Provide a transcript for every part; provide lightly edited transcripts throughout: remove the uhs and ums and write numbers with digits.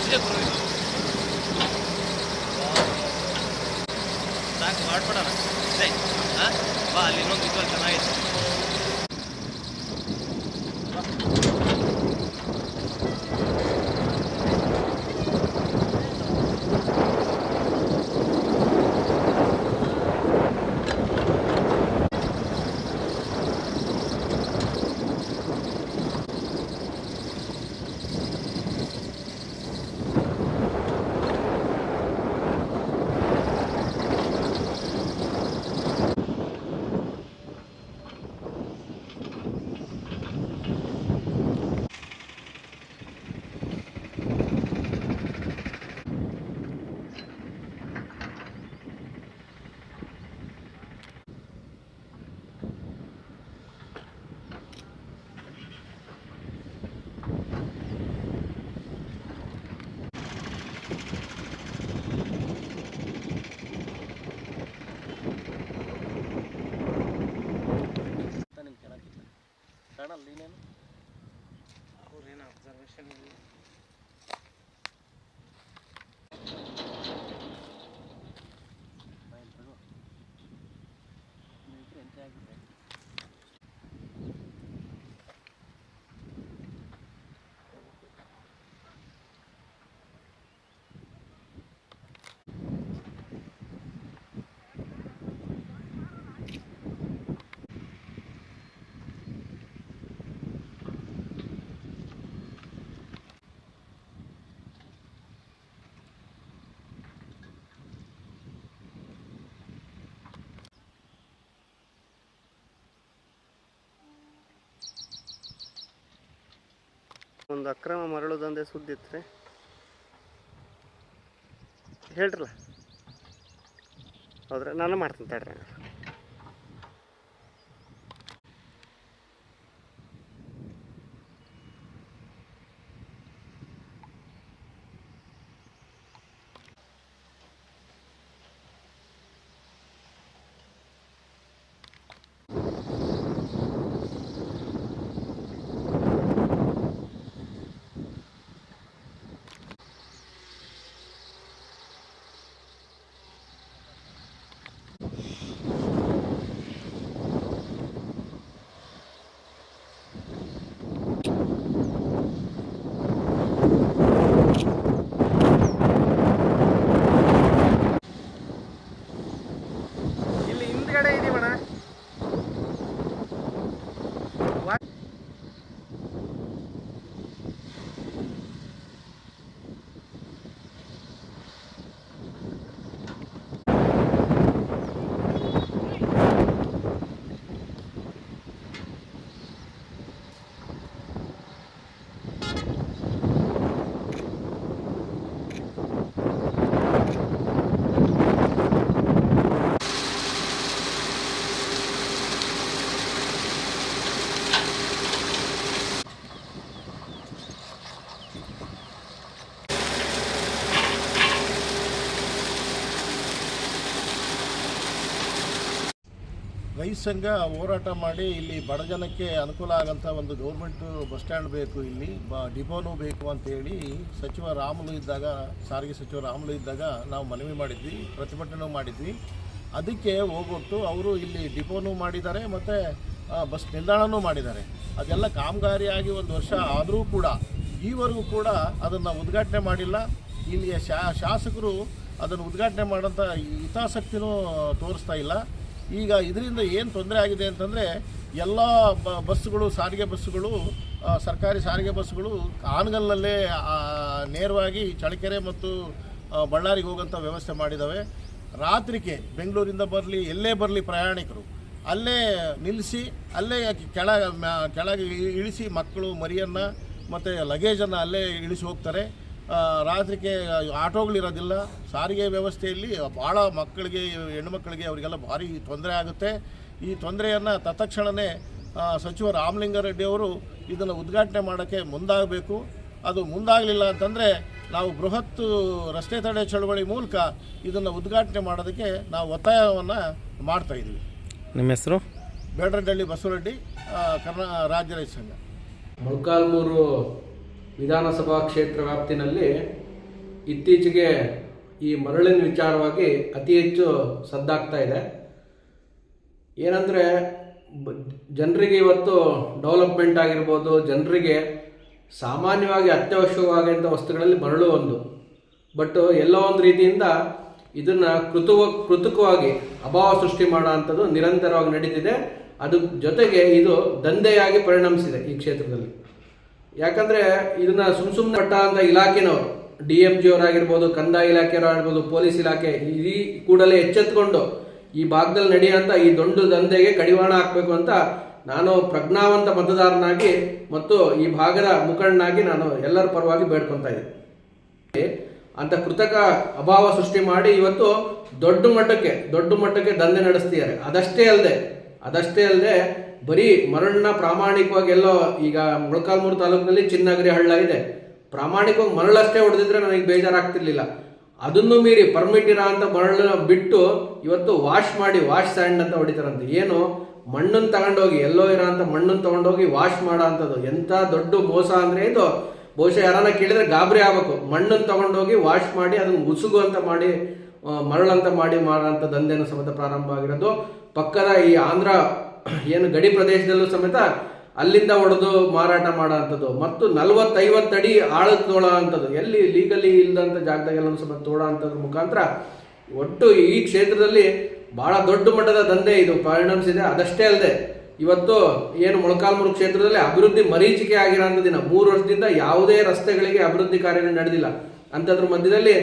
ಅಷ್ಟೇ ಗುರು ಇದು ಸಾಕು ಮಾಡ್ಬಿಡೋಣ ಅಷ್ಟೇ. ಹಾಂ ಬಾ ಅಲ್ಲಿ ಇನ್ನೊಂದು ಇದ್ರಲ್ಲಿ ಚೆನ್ನಾಗಿತ್ತು. ನೀನೇನು ಅವ್ರೇನು ಅಬ್ಸರ್ವೇಷನ್ ಇಲ್ಲ. ಎಂಟೆ ಆಗಿದೆ. ಒಂದು ಅಕ್ರಮ ಮರಳು ದಂಧೆ ಸುದ್ದಿ ಇತ್ತು ಹೇಳ್ರಲ್ಲ. ಹೌದ್ರಾ, ನಾನು ಮಾಡ್ತೀನಿ ತಡ್ರಿ. ರೈತ ಸಂಘ ಹೋರಾಟ ಮಾಡಿ ಇಲ್ಲಿ ಬಡ ಜನಕ್ಕೆ ಅನುಕೂಲ ಆಗೋಂಥ ಒಂದು ಗೌರ್ಮೆಂಟು ಬಸ್ ಸ್ಟ್ಯಾಂಡ್ ಬೇಕು, ಇಲ್ಲಿ ಡಿಪೋನೂ ಬೇಕು ಅಂತೇಳಿ ಸಚಿವ ರಾಮುಲು ಇದ್ದಾಗ, ಸಾರಿಗೆ ಸಚಿವ ರಾಮುಲು ಇದ್ದಾಗ ನಾವು ಮನವಿ ಮಾಡಿದ್ವಿ, ಪ್ರತಿಭಟನೆ ಮಾಡಿದ್ವಿ. ಅದಕ್ಕೆ ಹೋಗ್ಬಿಟ್ಟು ಅವರು ಇಲ್ಲಿ ಡಿಪೋನೂ ಮಾಡಿದ್ದಾರೆ ಮತ್ತು ಬಸ್ ನಿಲ್ದಾಣನೂ ಮಾಡಿದ್ದಾರೆ. ಅದೆಲ್ಲ ಕಾಮಗಾರಿಯಾಗಿ 1 ವರ್ಷ ಆದರೂ ಕೂಡ ಈವರೆಗೂ ಕೂಡ ಅದನ್ನು ಉದ್ಘಾಟನೆ ಮಾಡಿಲ್ಲ. ಇಲ್ಲಿಯ ಶಾಸಕರು ಅದನ್ನು ಉದ್ಘಾಟನೆ ಮಾಡೋಂಥ ಹಿತಾಸಕ್ತಿನೂ ತೋರಿಸ್ತಾ ಇಲ್ಲ. ಈಗ ಇದರಿಂದ ಏನು ತೊಂದರೆ ಆಗಿದೆ ಅಂತಂದರೆ ಎಲ್ಲ ಬಸ್ಸುಗಳು, ಸಾರಿಗೆ ಬಸ್ಸುಗಳು, ಸರ್ಕಾರಿ ಸಾರಿಗೆ ಬಸ್ಸುಗಳು ಹಾನಗಲ್ನಲ್ಲೇ ನೇರವಾಗಿ ಚಳ್ಳಕೆರೆ ಮತ್ತು ಬಳ್ಳಾರಿಗೆ ಹೋಗೋಂಥ ವ್ಯವಸ್ಥೆ ಮಾಡಿದ್ದಾವೆ. ರಾತ್ರಿಗೆ ಬೆಂಗಳೂರಿಂದ ಬರಲಿ, ಎಲ್ಲೇ ಬರಲಿ ಪ್ರಯಾಣಿಕರು ಅಲ್ಲೇ ನಿಲ್ಲಿಸಿ ಅಲ್ಲೇ ಕೆಳಗೆ ಇಳಿಸಿ ಮಕ್ಕಳು ಮರಿಯನ್ನು ಮತ್ತು ಲಗೇಜನ್ನು ಅಲ್ಲೇ ಇಳಿಸಿ ಹೋಗ್ತಾರೆ. ರಾತ್ರಿಗೆ ಆಟೋಗಳಿರೋದಿಲ್ಲ. ಸಾರಿಗೆ ವ್ಯವಸ್ಥೆಯಲ್ಲಿ ಭಾಳ ಮಕ್ಕಳಿಗೆ, ಹೆಣ್ಣುಮಕ್ಕಳಿಗೆ ಅವರಿಗೆಲ್ಲ ಭಾರಿ ತೊಂದರೆ ಆಗುತ್ತೆ. ಈ ತೊಂದರೆಯನ್ನು ತತ್ಕ್ಷಣವೇ ಸಚಿವ ರಾಮಲಿಂಗಾರೆಡ್ಡಿ ಅವರು ಇದನ್ನು ಉದ್ಘಾಟನೆ ಮಾಡೋಕ್ಕೆ ಮುಂದಾಗಬೇಕು. ಅದು ಮುಂದಾಗಲಿಲ್ಲ ಅಂತಂದರೆ ನಾವು ಬೃಹತ್ ರಸ್ತೆ ತಡೆ ಚಳವಳಿ ಮೂಲಕ ಇದನ್ನು ಉದ್ಘಾಟನೆ ಮಾಡೋದಕ್ಕೆ ನಾವು ಒತ್ತಾಯವನ್ನು ಮಾಡ್ತಾಯಿದ್ದೀವಿ. ನಿಮ್ಮ ಹೆಸರು? ಬೇಡರಹಳ್ಳಿ ಬಸವರೆಡ್ಡಿ, ರಾಜ್ಯ ರೈತ ಸಂಘ. ಮೊಳಕಾಲ್ಮೂರು ವಿಧಾನಸಭಾ ಕ್ಷೇತ್ರ ವ್ಯಾಪ್ತಿನಲ್ಲಿ ಇತ್ತೀಚೆಗೆ ಈ ಮರಳಿನ ವಿಚಾರವಾಗಿ ಅತಿ ಹೆಚ್ಚು ಸದ್ದಾಗ್ತಾ ಇದೆ. ಏನಂದರೆ ಜನರಿಗೆ ಇವತ್ತು ಡೆವಲಪ್ಮೆಂಟ್ ಆಗಿರ್ಬೋದು, ಜನರಿಗೆ ಸಾಮಾನ್ಯವಾಗಿ ಅತ್ಯವಶ್ಯಕವಾದಂಥ ವಸ್ತುಗಳಲ್ಲಿ ಮರಳು ಒಂದು. ಬಟ್ ಎಲ್ಲೋ ಒಂದು ರೀತಿಯಿಂದ ಇದನ್ನು ಕೃತಕವಾಗಿ ಅಭಾವ ಸೃಷ್ಟಿ ಮಾಡೋ ಅಂಥದ್ದು ನಿರಂತರವಾಗಿ ನಡೀತಿದೆ. ಅದು ಜೊತೆಗೆ ಇದು ದಂಧೆಯಾಗಿ ಪರಿಣಮಿಸಿದೆ ಈ ಕ್ಷೇತ್ರದಲ್ಲಿ. ಯಾಕಂದರೆ ಇದನ್ನು ಸುಮ್ಮನೆ ಪಟ್ಟ ಅಂತ ಇಲಾಖೆನವರು, DMG ಅವರಾಗಿರ್ಬೋದು, ಕಂದಾಯ ಇಲಾಖೆಯವರಾಗಿರ್ಬೋದು, ಪೊಲೀಸ್ ಇಲಾಖೆ ಈ ಕೂಡಲೇ ಎಚ್ಚೆತ್ತುಕೊಂಡು ಈ ಭಾಗದಲ್ಲಿ ನಡೆಯುವಂಥ ಈ ದೊಡ್ಡ ದಂಧೆಗೆ ಕಡಿವಾಣ ಹಾಕಬೇಕು ಅಂತ ನಾನು ಪ್ರಜ್ಞಾವಂತ ಮತದಾರನಾಗಿ ಮತ್ತು ಈ ಭಾಗದ ಮುಖಂಡನಾಗಿ ನಾನು ಎಲ್ಲರ ಪರವಾಗಿ ಬೇಡ್ಕೊತಾ ಇದ್ದೀನಿ. ಅಂತ ಕೃತಕ ಅಭಾವ ಸೃಷ್ಟಿ ಮಾಡಿ ಇವತ್ತು ದೊಡ್ಡ ಮಟ್ಟಕ್ಕೆ ದಂಧೆ ನಡೆಸ್ತಿದ್ದಾರೆ. ಅದಷ್ಟೇ ಅಲ್ಲದೆ ಬರೀ ಮರಳನ್ನ ಪ್ರಾಮಾಣಿಕವಾಗಿ ಎಲ್ಲೋ ಈಗ ಮೊಳಕಾಲ್ಮೂರು ತಾಲೂಕಿನಲ್ಲಿ ಚಿನ್ನಗಿರಿ ಹಳ್ಳ ಇದೆ, ಪ್ರಾಮಾಣಿಕವಾಗಿ ಮರಳಷ್ಟೇ ಹೊಡೆದಿದ್ರೆ ನನಗೆ ಬೇಜಾರಾಗ್ತಿರ್ಲಿಲ್ಲ. ಅದನ್ನು ಮೀರಿ ಪರ್ಮಿಟ್ ಇರೋ ಅಂತ ಮರಳನ್ನ ಬಿಟ್ಟು ಇವತ್ತು ವಾಶ್ ಸ್ಯಾಂಡ್ ಅಂತ ಹೊಡಿತಾರಂತೆ. ಏನು ಮಣ್ಣನ್ನು ತಗೊಂಡೋಗಿ ಎಲ್ಲೋ ಇರೋ ಅಂತ ಮಣ್ಣನ್ನು ತಗೊಂಡೋಗಿ ವಾಶ್ ಮಾಡೋ ಅಂಥದ್ದು ಎಂಥ ದೊಡ್ಡ ಮೋಸ ಅಂದರೆ ಇದು. ಬಹುಶಃ ಯಾರನ್ನ ಕೇಳಿದ್ರೆ ಗಾಬರಿ ಆಗಬೇಕು. ಮಣ್ಣನ್ನು ತಗೊಂಡೋಗಿ ವಾಶ್ ಮಾಡಿ ಅದನ್ನು ಉಸುಗು ಅಂತ ಮಾಡಿ ಮರಳಂತ ಮಾಡಿ ಮಾರೋಂಥ ದಂಧೆನೂ ಸಮೇತ ಪ್ರಾರಂಭ ಆಗಿರೋದು. ಪಕ್ಕದ ಈ ಆಂಧ್ರ ಏನು ಗಡಿ ಪ್ರದೇಶದಲ್ಲೂ ಸಮೇತ ಅಲ್ಲಿಂದ ಹೊಡೆದು ಮಾರಾಟ ಮಾಡೋ ಅಂಥದ್ದು ಮತ್ತು 40-50 ಅಡಿ ಆಳಕ್ಕೆ ತೋಳೋ ಅಂಥದ್ದು, ಎಲ್ಲಿ ಲೀಗಲಿ ಇಲ್ಲದಂಥ ಜಾಗದಾಗೆಲ್ಲ ಸಮೇತ ತೋಡೋ ಅಂಥದ್ರ ಮುಖಾಂತರ ಒಟ್ಟು ಈ ಕ್ಷೇತ್ರದಲ್ಲಿ ಬಹಳ ದೊಡ್ಡ ಮಟ್ಟದ ದಂಧೆ ಇದು ಪರಿಣಮಿಸಿದೆ. ಅದಷ್ಟೇ ಅಲ್ಲದೆ ಇವತ್ತು ಏನು ಮೊಳಕಾಲ್ಮೂರು ಕ್ಷೇತ್ರದಲ್ಲಿ ಅಭಿವೃದ್ಧಿ ಮರೀಚಿಕೆ ಆಗಿರೋಂಥ ದಿನ, 3 ವರ್ಷದಿಂದ ಯಾವುದೇ ರಸ್ತೆಗಳಿಗೆ ಅಭಿವೃದ್ಧಿ ಕಾರ್ಯಗಳು ನಡೆದಿಲ್ಲ. ಅಂಥದ್ರ ಮಧ್ಯದಲ್ಲಿ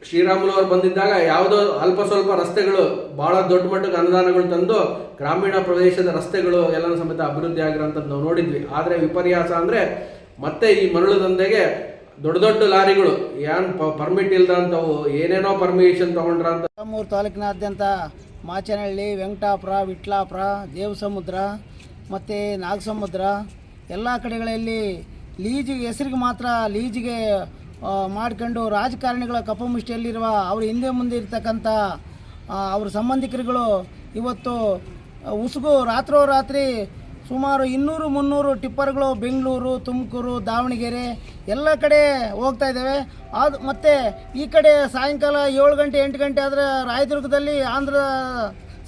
ಶ್ರೀರಾಮುಲು ಅವರು ಬಂದಿದ್ದಾಗ ಯಾವುದೋ ಅಲ್ಪ ಸ್ವಲ್ಪ ರಸ್ತೆಗಳು ಬಹಳ ದೊಡ್ಡ ಮಟ್ಟಕ್ಕೆ ಅನುದಾನಗಳು ತಂದು ಗ್ರಾಮೀಣ ಪ್ರದೇಶದ ರಸ್ತೆಗಳು ಎಲ್ಲನೂ ಸಮೇತ ಅಭಿವೃದ್ಧಿ ಆಗಿರೋಂಥದ್ದು ನಾವು ನೋಡಿದ್ವಿ. ಆದರೆ ವಿಪರ್ಯಾಸ ಅಂದರೆ ಮತ್ತೆ ಈ ಮರಳು ದಂಧೆಗೆ ದೊಡ್ಡ ಲಾರಿಗಳು ಏನು ಪರ್ಮಿಟ್ ಇಲ್ದಂಥವು ಏನೇನೋ ಪರ್ಮಿಷನ್ ತಗೊಂಡ್ರಂತ. ಮೂರು ತಾಲೂಕಿನಾದ್ಯಂತ ಮಾಚನಹಳ್ಳಿ, ವೆಂಕಟಾಪುರ, ವಿಟ್ಲಾಪುರ, ದೇವಸಮುದ್ರ ಮತ್ತು ನಾಗಸಮುದ್ರ ಎಲ್ಲ ಕಡೆಗಳಲ್ಲಿ ಲೀಜಿಗೆ ಹೆಸರಿಗೆ ಮಾತ್ರ ಲೀಜಿಗೆ ಮಾಡ್ಕೊಂಡು ರಾಜಕಾರಣಿಗಳ ಕಪಮುಷ್ಟಿಯಲ್ಲಿರುವ ಅವ್ರ ಹಿಂದೆ ಮುಂದೆ ಇರ್ತಕ್ಕಂಥ ಅವ್ರ ಸಂಬಂಧಿಕರುಗಳು ಇವತ್ತು ಉಸುಗು ರಾತ್ರೋರಾತ್ರಿ ಸುಮಾರು 200-300 ಟಿಪ್ಪರ್ಗಳು ಬೆಂಗಳೂರು, ತುಮಕೂರು, ದಾವಣಗೆರೆ ಎಲ್ಲ ಕಡೆ ಹೋಗ್ತಾ ಇದ್ದಾವೆ. ಅದು ಮತ್ತು ಈ ಕಡೆ ಸಾಯಂಕಾಲ 7 ಗಂಟೆ 8 ಗಂಟೆ ಆದರೆ ರಾಯದುರ್ಗದಲ್ಲಿ ಆಂಧ್ರ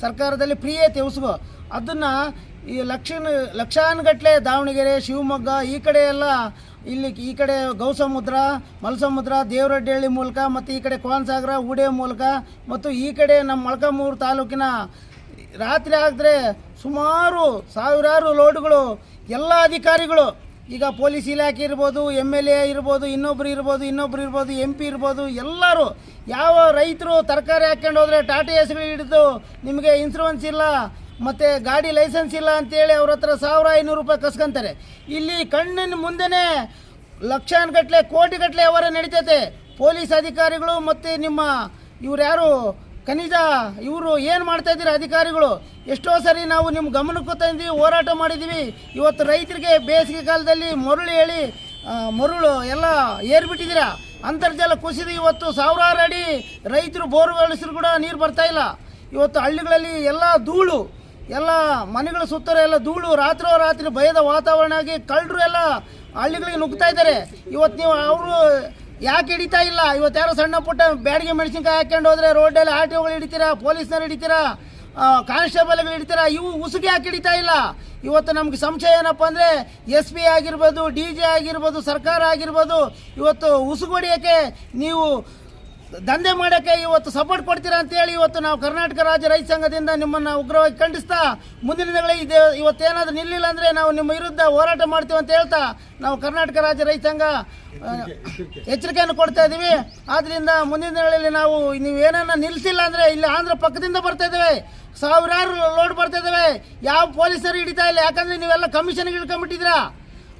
ಸರ್ಕಾರದಲ್ಲಿ ಫ್ರೀ ಐತೆ ಉಸುಗು. ಅದನ್ನು ಈ ಲಕ್ಷಾನುಗಟ್ಟಲೆ ದಾವಣಗೆರೆ, ಶಿವಮೊಗ್ಗ ಈ ಕಡೆ ಎಲ್ಲ ಈ ಕಡೆ ಗೌಸಮುದ್ರ, ಮಲಸಮುದ್ರ, ದೇವರಡ್ಡಹಳ್ಳಿ ಮೂಲಕ ಮತ್ತು ಈ ಕಡೆ ಕೋನಸಾಗರ, ಉಡೆ ಮೂಲಕ ಮತ್ತು ಈ ಕಡೆ ನಮ್ಮ ಮೊಳಕಾಲ್ಮೂರು ತಾಲೂಕಿನ ರಾತ್ರಿ ಆಗಿದ್ರೆ ಸುಮಾರು ಸಾವಿರಾರು ಲೋಡ್ಗಳು ಎಲ್ಲ ಅಧಿಕಾರಿಗಳು, ಈಗ ಪೊಲೀಸ್ ಇಲಾಖೆ ಇರ್ಬೋದು, MLA ಇರ್ಬೋದು, ಇನ್ನೊಬ್ರು ಇರ್ಬೋದು, MP ಇರ್ಬೋದು, ಎಲ್ಲರೂ ಯಾವ ರೈತರು ತರಕಾರಿ ಹಾಕ್ಕೊಂಡು ಹೋದರೆ ಟಾಟಾ ಎಸ್ಗಳು ಹಿಡಿದು ನಿಮಗೆ ಇನ್ಸೂರೆನ್ಸ್ ಇಲ್ಲ ಮತ್ತು ಗಾಡಿ ಲೈಸೆನ್ಸ್ ಇಲ್ಲ ಅಂತೇಳಿ ಅವ್ರ ಹತ್ರ 1500 ರೂಪಾಯಿ ಕಸ್ಕೊಂತಾರೆ. ಇಲ್ಲಿ ಕಣ್ಣಿನ ಮುಂದೆನೇ ಲಕ್ಷಾನುಗಟ್ಟಲೆ ಕೋಟಿಗಟ್ಟಲೆ ವ್ಯವಹಾರ ನಡೀತೈತೆ. ಪೊಲೀಸ್ ಅಧಿಕಾರಿಗಳು ಮತ್ತು ನಿಮ್ಮ ಇವ್ರು ಯಾರು ಖನಿಜ ಇವರು ಏನು ಮಾಡ್ತಾಯಿದ್ದೀರಿ ಅಧಿಕಾರಿಗಳು? ಎಷ್ಟೋ ಸರಿ ನಾವು ನಿಮ್ಮ ಗಮನಕ್ಕೆ ತಂದಿದ್ದೀವಿ, ಹೋರಾಟ ಮಾಡಿದ್ದೀವಿ. ಇವತ್ತು ರೈತರಿಗೆ ಬೇಸಿಗೆ ಕಾಲದಲ್ಲಿ ಮರಳು ಎಲ್ಲ ಏರ್ಬಿಟ್ಟಿದ್ದೀರ. ಅಂತರ್ಜಲ ಕುಸಿದು ಇವತ್ತು ಸಾವಿರಾರು ಅಡಿ ರೈತರು ಬೋರ್ವೆಲ್ಸ್ರು ಕೂಡ ನೀರು ಬರ್ತಾಯಿಲ್ಲ. ಇವತ್ತು ಹಳ್ಳಿಗಳಲ್ಲಿ ಎಲ್ಲ ಧೂಳು, ಎಲ್ಲ ಮನೆಗಳ ಸುತ್ತಲೂ ಎಲ್ಲ ಧೂಳು, ರಾತ್ರಿ ಭಯದ ವಾತಾವರಣ ಆಗಿ ಕಳ್ಳರು ಎಲ್ಲ ಹಳ್ಳಿಗಳಿಗೆ ನುಗ್ತಾ ಇದ್ದಾರೆ. ಇವತ್ತು ನೀವು ಅವರು ಯಾಕೆ ಹಿಡಿತಾ ಇಲ್ಲ? ಇವತ್ತು ಯಾರೋ ಸಣ್ಣ ಪುಟ್ಟ ಬ್ಯಾಡಿಗೆ ಮೆಣಸಿನ್ಕಾಯಿ ಹಾಕ್ಕೊಂಡು ಹೋದರೆ ರೋಡಲ್ಲಿ RTOಗಳು ಹಿಡಿತೀರಾ, ಪೊಲೀಸ್ನವ್ರು ಹಿಡಿತೀರಾ, ಕಾನ್ಸ್ಟೇಬಲ್ಗಳು ಹಿಡಿತೀರಾ, ಇವು ಉಸುಗೆ ಯಾಕೆ ಹಿಡಿತಾ ಇಲ್ಲ? ಇವತ್ತು ನಮ್ಗೆ ಸಂಶಯ ಏನಪ್ಪ ಅಂದರೆ SP ಆಗಿರ್ಬೋದು, DG ಆಗಿರ್ಬೋದು, ಸರ್ಕಾರ ಆಗಿರ್ಬೋದು, ಇವತ್ತು ಉಸುಗು ಹೊಡಿಯೋಕ್ಕೆ ನೀವು ದಂಧೆ ಮಾಡೋಕ್ಕೆ ಇವತ್ತು ಸಪೋರ್ಟ್ ಕೊಡ್ತೀರಾ ಅಂತೇಳಿ ಇವತ್ತು ನಾವು ಕರ್ನಾಟಕ ರಾಜ್ಯ ರೈತ ಸಂಘದಿಂದ ನಿಮ್ಮನ್ನು ಉಗ್ರವಾಗಿ ಖಂಡಿಸ್ತಾ ಮುಂದಿನ ದಿನಗಳಲ್ಲಿ ಇವತ್ತೇನಾದರೂ ನಿಲ್ಲಿಲ್ಲ ಅಂದರೆ ನಾವು ನಿಮ್ಮ ವಿರುದ್ಧ ಹೋರಾಟ ಮಾಡ್ತೀವಿ ಅಂತ ಹೇಳ್ತಾ ನಾವು ಕರ್ನಾಟಕ ರಾಜ್ಯ ರೈತ ಸಂಘ ಎಚ್ಚರಿಕೆಯನ್ನು ಕೊಡ್ತಾ ಇದ್ದೀವಿ. ಆದ್ದರಿಂದ ಮುಂದಿನ ದಿನಗಳಲ್ಲಿ ನಾವು ನೀವೇನನ್ನ ನಿಲ್ಲಿಸಿಲ್ಲ ಅಂದರೆ ಇಲ್ಲಿ ಆಂಧ್ರ ಪಕ್ಕದಿಂದ ಬರ್ತಾ ಇದ್ದೇವೆ, ಸಾವಿರಾರು ಲೋಡ್ ಬರ್ತಾ ಇದ್ದಾವೆ, ಯಾವ ಪೊಲೀಸರು ಹಿಡಿತಾ ಇಲ್ಲ. ಯಾಕಂದರೆ ನೀವೆಲ್ಲ ಕಮಿಷನ್ಗೆ ಇಳ್ಕೊಂಬಿಟ್ಟಿದ್ದೀರಾ.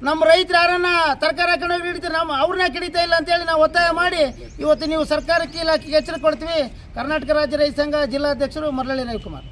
ನಮ್ಮ ರೈತರು ಯಾರನ್ನ ತರಕಾರಿ ಹಾಕೊಂಡು ಹಿಡಿತೀರಿ, ಅವ್ರನ್ನ ಹಿಡಿತಾ ಇಲ್ಲ ಅಂತೇಳಿ ನಾವು ಒತ್ತಾಯ ಮಾಡಿ ಇವತ್ತು ನೀವು ಸರ್ಕಾರಕ್ಕೆ ಇಲಾಖೆಗೆ ಎಚ್ಚರಿಕೆ ಕೊಡ್ತೀವಿ. ಕರ್ನಾಟಕ ರಾಜ್ಯ ರೈತ ಸಂಘ ಜಿಲ್ಲಾಧ್ಯಕ್ಷರು ಮರಳಳ್ಳಿ ರವಿಕುಮಾರ್.